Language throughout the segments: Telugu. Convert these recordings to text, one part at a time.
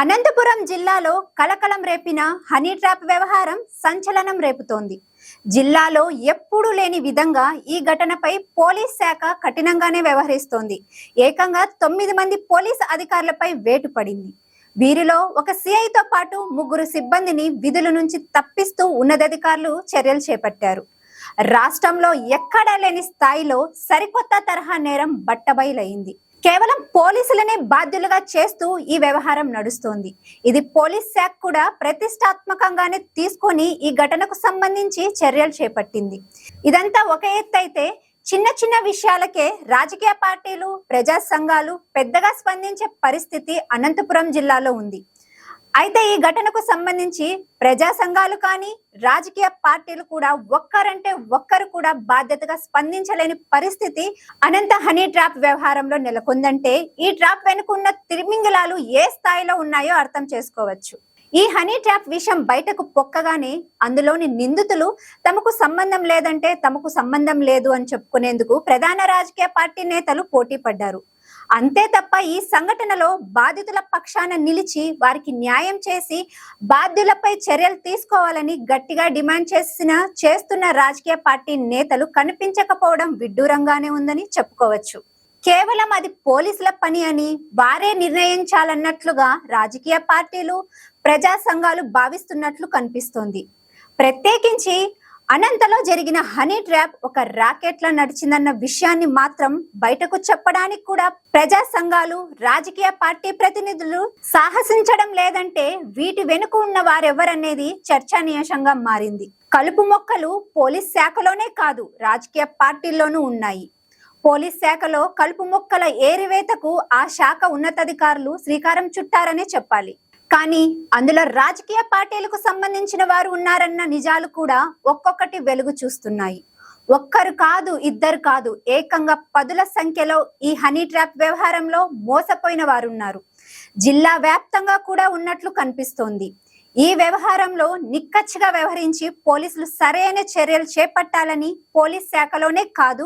అనంతపురం జిల్లాలో కలకలం రేపిన హనీ ట్రాప్ వ్యవహారం సంచలనం రేపుతోంది. జిల్లాలో ఎప్పుడూ లేని విధంగా ఈ ఘటనపై పోలీస్ శాఖ కఠినంగానే వ్యవహరిస్తోంది. ఏకంగా 9 మంది పోలీస్ అధికారులపై వేటు పడింది. వీరిలో ఒక సిఐతో పాటు 3 సిబ్బందిని విధుల నుంచి తప్పిస్తూ ఉన్నతాధికారులు చర్యలు చేపట్టారు. రాష్ట్రంలో ఎక్కడా లేని స్థాయిలో సరికొత్త తరహా నేరం బట్టబయలైంది. కేవలం పోలీసులనే బాధ్యులుగా చేస్తూ ఈ వ్యవహారం నడుస్తోంది. ఇది పోలీస్ శాఖ కూడా ప్రతిష్టాత్మకంగానే తీసుకొని ఈ ఘటనకు సంబంధించి చర్యలు చేపట్టింది. ఇదంతా ఒక ఎత్తు అయితే, చిన్న చిన్న విషయాలకే రాజకీయ పార్టీలు, ప్రజా సంఘాలు పెద్దగా స్పందించే పరిస్థితి అనంతపురం జిల్లాలో ఉంది. అయితే ఈ ఘటనకు సంబంధించి ప్రజా సంఘాలు కానీ, రాజకీయ పార్టీలు కూడా ఒక్కరంటే ఒక్కరు కూడా బాధ్యతగా స్పందించలేని పరిస్థితి అనంత హనీ ట్రాప్ వ్యవహారంలో నెలకొందంటే, ఈ ట్రాప్ వెనుకున్న తిమింగలాలు ఏ స్థాయిలో ఉన్నాయో అర్థం చేసుకోవచ్చు. ఈ హనీ ట్రాప్ విషయం బయటకు పొక్కగానే అందులోని నిందితులు తమకు సంబంధం లేదంటే తమకు సంబంధం లేదు అని చెప్పుకునేందుకు ప్రధాన రాజకీయ పార్టీ నేతలు పోటీ పడ్డారు. అంతే తప్ప ఈ సంఘటనలో బాధితుల పక్షాన నిలిచి వారికి న్యాయం చేసి బాధ్యులపై చర్యలు తీసుకోవాలని గట్టిగా డిమాండ్ చేస్తున్న రాజకీయ పార్టీ నేతలు కనిపించకపోవడం విడ్డూరంగానే ఉందని చెప్పుకోవచ్చు. కేవలం అది పోలీసుల పని అని వారే నిర్ణయించాలన్నట్లుగా రాజకీయ పార్టీలు, ప్రజా సంఘాలు భావిస్తున్నట్లు కనిపిస్తోంది. ప్రత్యేకించి అనంతలో జరిగిన హనీ ట్రాప్ ఒక రాకెట్లా నడిచిందన్న విషయాన్ని మాత్రం బయటకు చెప్పడానికి కూడా ప్రజా సంఘాలు, రాజకీయ పార్టీ ప్రతినిధులు సాహసించడం లేదంటే వీటి వెనుక ఉన్న వారెవరనేది చర్చానీయాంశంగా మారింది. కలుపు మొక్కలు పోలీస్ శాఖలోనే కాదు, రాజకీయ పార్టీల్లోనూ ఉన్నాయి. పోలీస్ శాఖలో కలుపు మొక్కల ఏరివేతకు ఆ శాఖ ఉన్నతాధికారులు శ్రీకారం చుట్టారనే చెప్పాలి. కానీ అందులో రాజకీయ పార్టీలకు సంబంధించిన వారు ఉన్నారన్న నిజాలు కూడా ఒక్కొక్కటి వెలుగు చూస్తున్నాయి. ఒక్కరు కాదు, ఇద్దరు కాదు, ఏకంగా 10ల సంఖ్యలో ఈ హనీ ట్రాప్ వ్యవహారంలో మోసపోయిన వారున్నారు. జిల్లా వ్యాప్తంగా కూడా ఉన్నట్లు కనిపిస్తోంది. ఈ వ్యవహారంలో నిక్కచ్చిగా వ్యవహరించి పోలీసులు సరైన చర్యలు చేపట్టాలని పోలీస్ శాఖలోనే కాదు,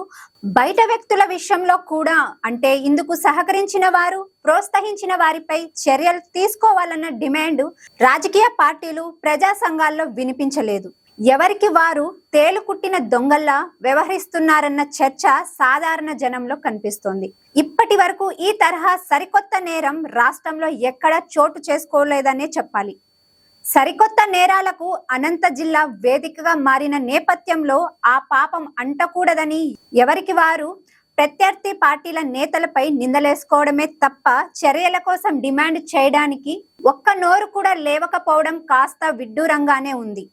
బయట వ్యక్తుల విషయంలో కూడా, అంటే ఇందుకు సహకరించిన వారు, ప్రోత్సహించిన వారిపై చర్యలు తీసుకోవాలన్న డిమాండ్ రాజకీయ పార్టీలు, ప్రజా సంఘాల్లో వినిపించలేదు. ఎవరికి వారు తేలుకుట్టిన దొంగల్లా వ్యవహరిస్తున్నారన్న చర్చ సాధారణ జనంలో కనిపిస్తోంది. ఇప్పటి వరకు ఈ తరహా సరికొత్త నేరం రాష్ట్రంలో ఎక్కడా చోటు చేసుకోలేదనే చెప్పాలి. సరికొత్త నేరాలకు అనంత జిల్లా వేదికగా మారిన నేపథ్యంలో ఆ పాపం అంటకూడదని ఎవరికి వారు ప్రత్యర్థి పార్టీల నేతలపై నిందలేసుకోవడమే తప్ప చర్యల కోసం డిమాండ్ చేయడానికి ఒక్క నోరు కూడా లేవకపోవడం కాస్త విడ్డూరంగానే ఉంది.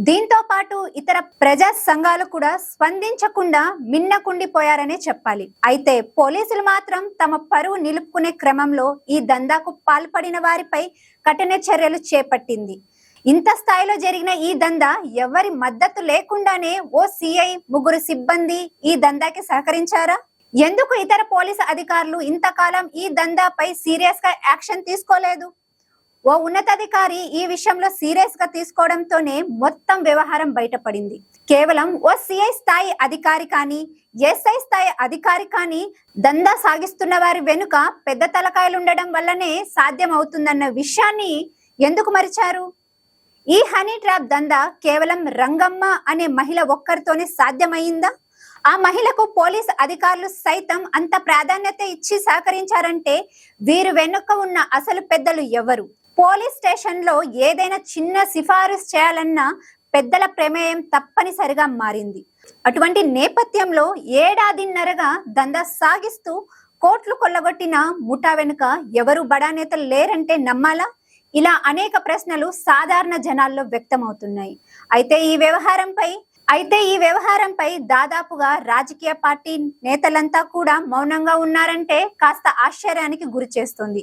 దీంతో పాటు ఇతర ప్రజా సంఘాలు కూడా స్పందించకుండా మిన్నకుండిపోయారనే చెప్పాలి. అయితే పోలీసులు మాత్రం తమ పరువు నిలుపుకునే క్రమంలో ఈ దందాకు పాల్పడిన వారిపై కఠిన చర్యలు చేపట్టింది. ఇంత స్థాయిలో జరిగిన ఈ దందా ఎవరి మద్దతు లేకుండానే ఓ సిఐ, 3 సిబ్బంది ఈ దందాకి సహకరించారా? ఎందుకు ఇతర పోలీసు అధికారులు ఇంతకాలం ఈ దందాపై సీరియస్ గా యాక్షన్ తీసుకోలేదు? ఓ ఉన్నతాధికారి ఈ విషయంలో సీరియస్ గా తీసుకోవడంతోనే మొత్తం వ్యవహారం బయటపడింది. కేవలం ఓ సిఐ స్థాయి అధికారి కానీ, ఎస్ఐ స్థాయి అధికారి కానీ దందా సాగిస్తున్న వారి వెనుక పెద్ద తలకాయలు ఉండడం వల్లనే సాధ్యం అవుతుందన్న విషయాన్ని ఎందుకు మరిచారు? ఈ హనీ ట్రాప్ దందా కేవలం రంగమ్మ అనే మహిళ ఒక్కరితోనే సాధ్యమైందా? ఆ మహిళకు పోలీస్ అధికారులు సైతం అంత ప్రాధాన్యత ఇచ్చి సహకరించారంటే వీరు వెనుక ఉన్న అసలు పెద్దలు ఎవరు? పోలీస్ స్టేషన్ లో ఏదైనా చిన్న సిఫారసు చేయాలన్నా పెద్దల ప్రమేయం తప్పనిసరిగా మారింది. అటువంటి నేపథ్యంలో ఏడాదిన్నరగా దందా సాగిస్తూ కోట్లు కొల్లగొట్టిన ముఠా వెనుక ఎవరు బడా నేతలు లేరంటే నమ్మాలా? ఇలా అనేక ప్రశ్నలు సాధారణ జనాల్లో వ్యక్తమవుతున్నాయి. అయితే ఈ వ్యవహారంపై దాదాపుగా రాజకీయ పార్టీ నేతలంతా కూడా మౌనంగా ఉన్నారంటే కాస్త ఆశ్చర్యానికి గురి చేస్తుంది.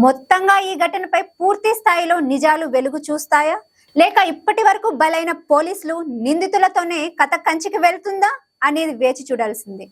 మొత్తంగా ఈ ఘటనపై పూర్తి స్థాయిలో నిజాలు వెలుగు చూస్తాయా, లేక ఇప్పటి వరకు బలైన పోలీసులు నిందితులతోనే కథ కంచికి వెళ్తుందా అనేది వేచి చూడాల్సిందే.